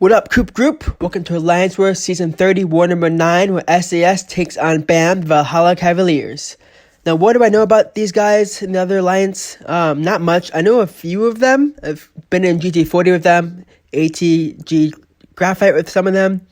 What up, Group? Welcome to Alliance War Season 30, War number 9, where SAS takes on Bamb, the Valhalla Cavaliers. Now, what do I know about these guys in the other alliance? Not much. I know a few of them. I've been in GT40 with them, ATG Graphite with some of them,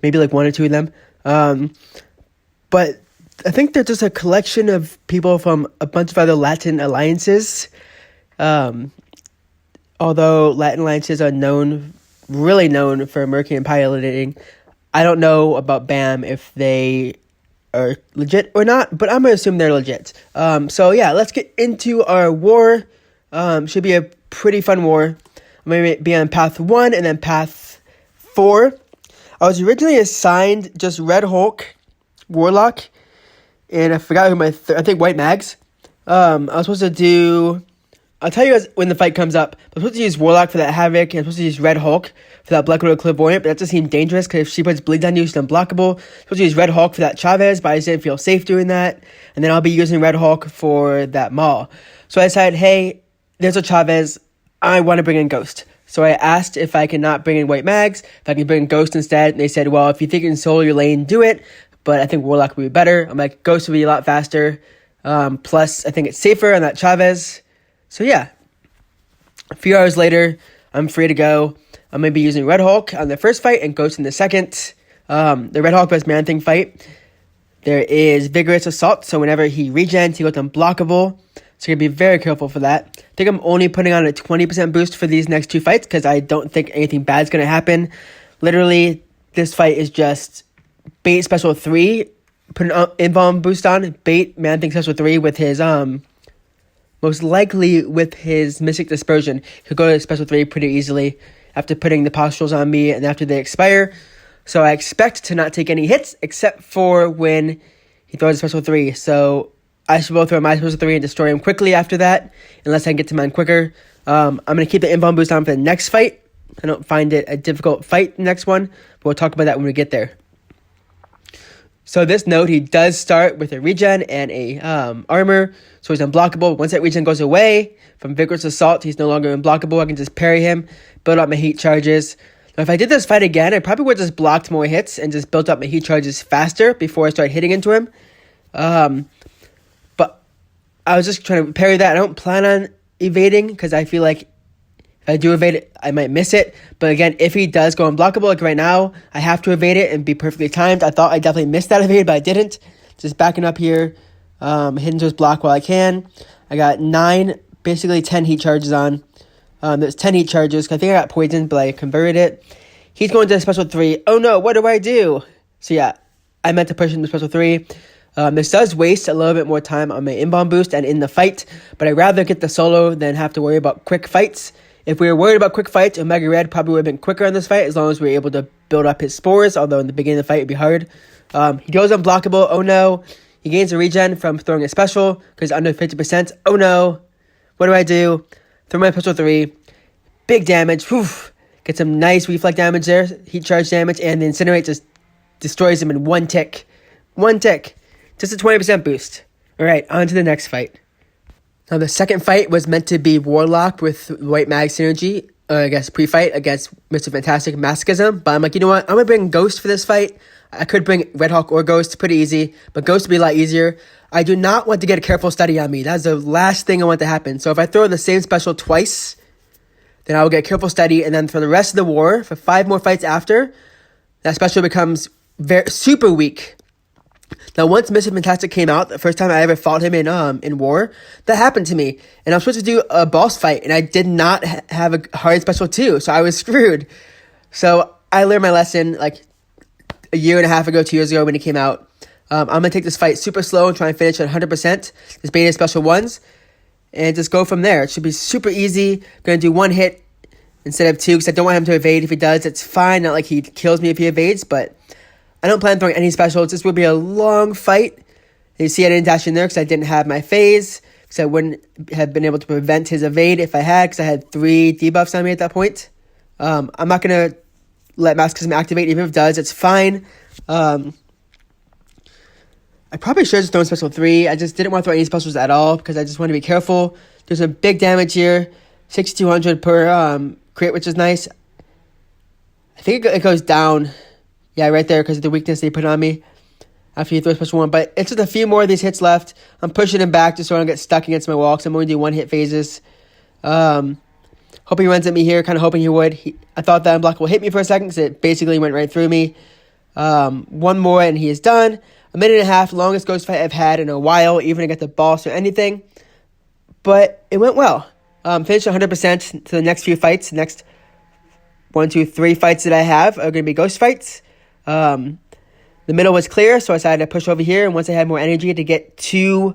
maybe like one or two of them. But I think they're just a collection of people from a bunch of other Latin alliances. Although Latin alliances are really known for American piloting, I don't know about Bamb if they are legit or not, but I'm going to assume they're legit. So yeah, let's get into our war. Should be a pretty fun war. I'm going to be on path 1 and then path 4. I was originally assigned just Red Hulk, Warlock, and I forgot who I think White Mags. I was supposed to do... I'll tell you guys when the fight comes up. I'm supposed to use Warlock for that Havok, and I'm supposed to use Red Hulk for that Black Widow Clairvoyant, but that just seemed dangerous because if she puts bleeds on you, she's unblockable. I'm supposed to use Red Hulk for that Chávez, but I just didn't feel safe doing that. And then I'll be using Red Hulk for that Maul. So I decided, hey, there's a Chávez. I want to bring in Ghost. So I asked if I could not bring in White Mags, if I can bring in Ghost instead. And they said, well, if you think you can solo your lane, do it. But I think Warlock would be better. I'm like, Ghost would be a lot faster. Plus, I think it's safer on that Chávez. So yeah, a few hours later, I'm free to go. I'm going to be using Red Hulk on the first fight and Ghost in the second. The Red Hulk vs Manthing fight, there is Vigorous Assault, so whenever he regens, he goes unblockable. So you're going to be very careful for that. I think I'm only putting on a 20% boost for these next two fights because I don't think anything bad is going to happen. Literally, this fight is just bait special 3, put an Invuln boost on, bait Manthing special 3 with his... most likely with his Mystic Dispersion. He'll go to special 3 pretty easily after putting the postules on me and after they expire. So I expect to not take any hits except for when he throws a special 3. So I should both throw my special 3 and destroy him quickly after that, unless I can get to mine quicker. I'm going to keep the Invuln boost on for the next fight. I don't find it a difficult fight, the next one, but we'll talk about that when we get there. So this node, he does start with a regen and a armor, so he's unblockable. Once that regen goes away from Vigorous Assault, he's no longer unblockable. I can just parry him, build up my heat charges. Now, if I did this fight again, I probably would have just blocked more hits and just built up my heat charges faster before I start hitting into him. But I was just trying to parry that. I don't plan on evading because I feel like if I do evade it, I might miss it. But again, if he does go unblockable, like right now, I have to evade it and be perfectly timed. I thought I definitely missed that evade, but I didn't. Just backing up here, hitting to his block while I can. I got 10 heat charges on. There's 10 heat charges. I think I got poisoned, but I converted it. He's going to special 3. Oh no, what do I do? So yeah, I meant to push him to special 3. This does waste a little bit more time on my Invuln boost and in the fight, but I'd rather get the solo than have to worry about quick fights. If we were worried about quick fights, Omega Red probably would have been quicker on this fight as long as we were able to build up his spores, although in the beginning of the fight it'd be hard. He goes unblockable. Oh no. He gains a regen from throwing a special because under 50%. Oh no. What do I do? Throw my special 3. Big damage. Whew. Get some nice reflect damage there. Heat charge damage. And the Incinerate just destroys him in one tick. One tick. Just a 20% boost. Alright, on to the next fight. Now, the second fight was meant to be Warlock with White Mag synergy, I guess pre-fight against Mr. Fantastic Masochism. But I'm like, you know what? I'm going to bring Ghost for this fight. I could bring Red Hulk or Ghost, pretty easy. But Ghost would be a lot easier. I do not want to get a careful study on me. That's the last thing I want to happen. So if I throw the same special twice, then I will get careful study. And then for the rest of the war, for 5 more fights after, that special becomes super weak. Now, once Mr. Fantastic came out, the first time I ever fought him in war, that happened to me. And I was supposed to do a boss fight, and I did not have a hard special 2, so I was screwed. So I learned my lesson like a year and a half ago, 2 years ago when he came out. I'm going to take this fight super slow and try and finish at 100%, this beta special 1s, and just go from there. It should be super easy. I'm going to do 1 hit instead of 2 because I don't want him to evade. If he does, it's fine. Not like he kills me if he evades, but I don't plan on throwing any specials. This will be a long fight. You see I didn't dash in there because I didn't have my phase, because I wouldn't have been able to prevent his evade if I had, because I had 3 debuffs on me at that point. I'm not going to let Masochism activate. Even if it does, it's fine. I probably should have just thrown special 3. I just didn't want to throw any specials at all because I just want to be careful. There's some big damage here. 6,200 per crit, which is nice. I think it goes down. Yeah, right there because of the weakness they put on me after you throw special one. But it's just a few more of these hits left. I'm pushing him back just so I don't get stuck against my wall because I'm only doing one-hit phases. Hoping he runs at me here, kind of hoping he would. I thought that unblockable hit me for a second because it basically went right through me. One more and he is done. A minute and a half, longest ghost fight I've had in a while, even to get the boss or anything. But it went well. Finished 100% to the next few fights. The next 1, 2, 3 fights that I have are going to be ghost fights. The middle was clear, so I decided to push over here. And once I had more energy to get to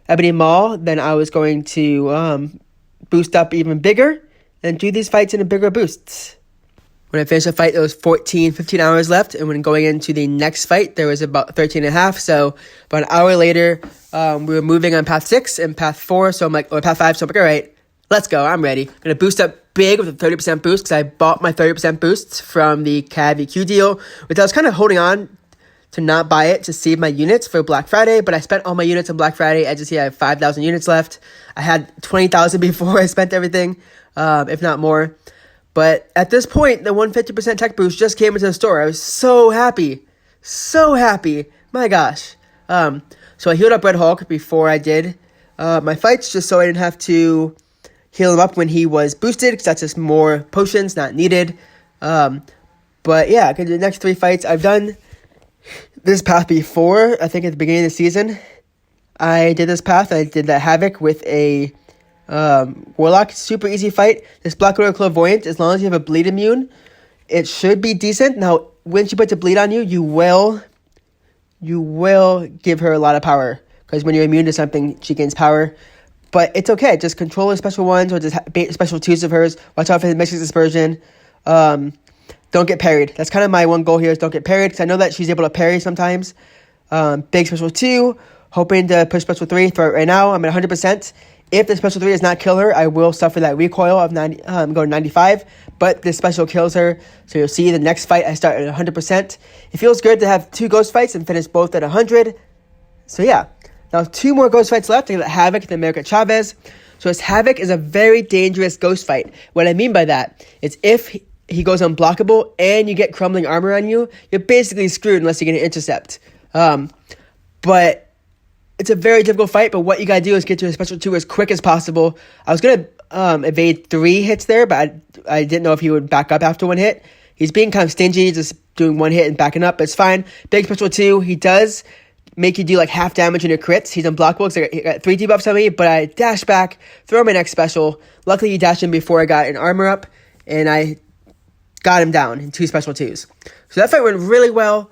Ebony Mall, then I was going to boost up even bigger and do these fights in a bigger boosts. When I finished the fight, there was 15 hours left. And when going into the next fight, there was about 13 and a half. So about an hour later, we were moving on path 6 and path 4. So I'm like, or path 5. So I'm like, all right, let's go. I'm ready. I'm going to boost up big with a 30% boost because I bought my 30% boosts from the CAV EQ deal, which I was kind of holding on to not buy it to save my units for Black Friday, but I spent all my units on Black Friday. As you see, I have 5,000 units left. I had 20,000 before I spent everything, if not more. But at this point, the 150% tech boost just came into the store. I was so happy. So happy. My gosh. So I healed up Red Hulk before I did my fights, just so I didn't have to heal him up when he was boosted, because that's just more potions, not needed. But yeah, I can do the next 3 fights. I've done this path before. I think at the beginning of the season, I did this path. I did that Havok with a Warlock. Super easy fight. This Black Widow Clairvoyant, as long as you have a bleed immune, it should be decent. Now, when she puts a bleed on you, you will give her a lot of power, because when you're immune to something, she gains power. But it's okay. Just control her special ones, or just bait special 2s of hers. Watch out for the Mystic Dispersion. Don't get parried. That's kind of my one goal here, is don't get parried, because I know that she's able to parry sometimes. Big special 2, hoping to push special 3, throw it right now. I'm at 100%. If the special 3 does not kill her, I will suffer that recoil of 90, go to 95. But this special kills her, so you'll see the next fight I start at 100%. It feels good to have 2 ghost fights and finish both at 100. So yeah. Now 2 more ghost fights left. I got Havok and America Chavez. So this Havok is a very dangerous ghost fight. What I mean by that is if he goes unblockable and you get crumbling armor on you, you're basically screwed unless you get an intercept. But it's a very difficult fight, but what you gotta do is get to a special 2 as quick as possible. I was gonna evade 3 hits there, but I didn't know if he would back up after 1 hit. He's being kind of stingy, just doing 1 hit and backing up, but it's fine. Big special 2, he does make you do like half damage in your crits. He's unblockable because I got 3 debuffs on me, but I dash back, throw my next special. Luckily, he dashed in before I got an armor up, and I got him down in 2 special 2s. So that fight went really well.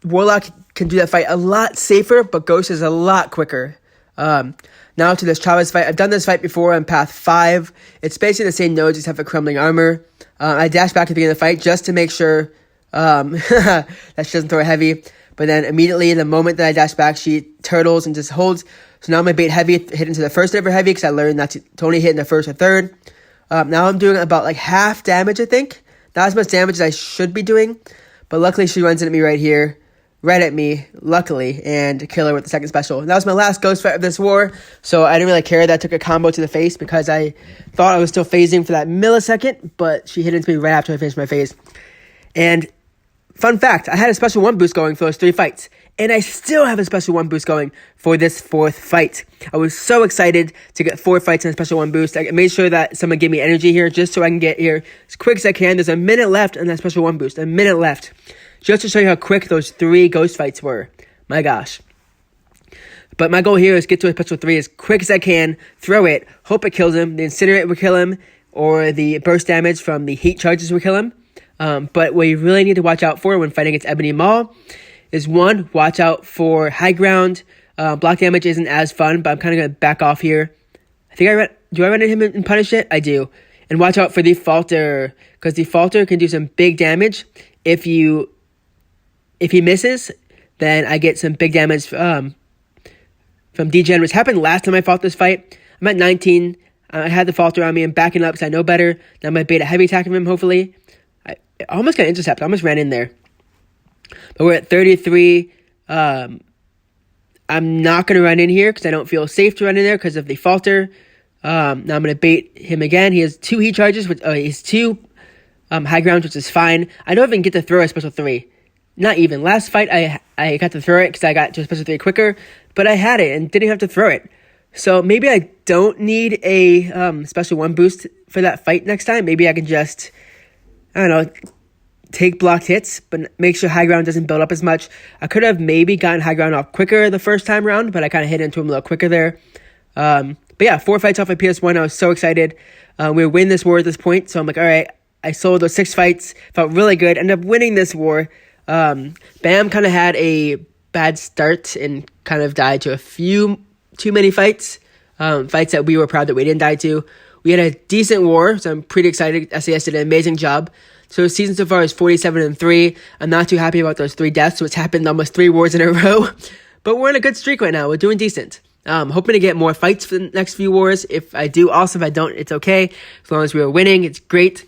Warlock can do that fight a lot safer, but Ghost is a lot quicker. Now to this Chávez fight. I've done this fight before on path 5. It's basically the same nodes except for crumbling armor. I dashed back at the beginning of the fight just to make sure that she doesn't throw heavy. But then immediately, the moment that I dash back, she turtles and just holds. So now my bait heavy hit into the first of her heavy, because I learned not to only hit in the first or third. Now I'm doing about like half damage, I think. Not as much damage as I should be doing. But luckily, she runs into me right here. Right at me, luckily, and kill her with the second special. And that was my last ghost fight of this war, so I didn't really care that I took a combo to the face, because I thought I was still phasing for that millisecond, but she hit into me right after I finished my phase. And fun fact, I had a special 1 boost going for those 3 fights, and I still have a special 1 boost going for this 4th fight. I was so excited to get 4 fights and a special 1 boost. I made sure that someone gave me energy here, just so I can get here as quick as I can. There's a minute left on that special 1 boost, a minute left. Just to show you how quick those 3 ghost fights were. My gosh. But my goal here is get to a special 3 as quick as I can, throw it, hope it kills him, the incinerate will kill him, or the burst damage from the heat charges will kill him. But what you really need to watch out for when fighting against Ebony Maw is 1, watch out for high ground. Block damage isn't as fun, but I'm kind of going to back off here. I think do I run into him and punish it? I do. And watch out for the falter, because the falter can do some big damage. If he misses, then I get some big damage from degen, which happened last time I fought this fight. I'm at 19. I had the falter on me. I'm backing up because I know better. Now I might bait a heavy attack of him, hopefully. I almost got an intercept. I almost ran in there. But we're at 33. I'm not going to run in here because I don't feel safe to run in there because of the falter. Now I'm going to bait him again. He has 2 heat charges. He's 2 high ground, which is fine. I don't even get to throw a special 3. Not even. Last fight, I got to throw it because I got to a special 3 quicker, but I had it and didn't have to throw it. So maybe I don't need a special 1 boost for that fight next time. Maybe I can just, I don't know, take blocked hits, but make sure high ground doesn't build up as much. I could have maybe gotten high ground off quicker the first time around, but I kind of hit into him a little quicker there. But yeah, 4 fights off my PS1. I was so excited. We win this war at this point, so I'm like, all right. I sold those 6 fights, felt really good, ended up winning this war. Bamb kind of had a bad start and kind of died to a few too many fights. Fights that we were proud that we didn't die to. We had a decent war, so I'm pretty excited. SAS did an amazing job. So the season so far is 47-3. I'm not too happy about those 3 deaths, so it's happened almost 3 wars in a row. But we're in a good streak right now. We're doing decent. Hoping to get more fights for the next few wars. If I do, awesome. If I don't, it's okay. As long as we are winning, it's great.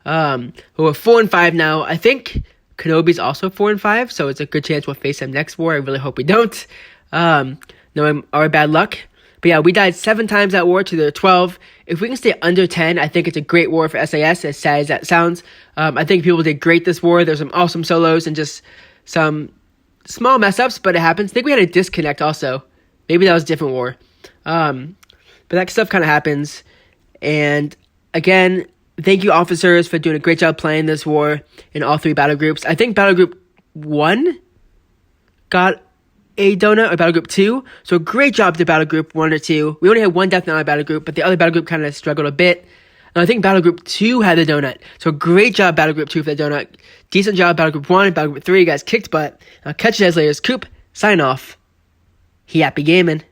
We're 4-5 now. I think Kenobi's also 4-5, so it's a good chance we'll face him next war. I really hope we don't. No, our bad luck. But yeah, we died 7 times that war to their 12. If we can stay under 10, I think it's a great war for SAS, as sad as that sounds. I think people did great this war. There's some awesome solos and just some small mess ups, but it happens. I think we had a disconnect also. Maybe that was a different war. But that stuff kind of happens. And again, thank you, officers, for doing a great job playing this war in all 3 battle groups. I think battle group 1 got a donut, or battle group 2. So great job to battle group 1 or 2. We only had 1 death in our battle group, but the other battle group kind of struggled a bit. And I think battle group 2 had the donut. So great job, battle group 2, for the donut. Decent job, battle group 1. Battle group 3, you guys kicked butt. I'll catch you guys later. Coop, sign off. Happy gaming.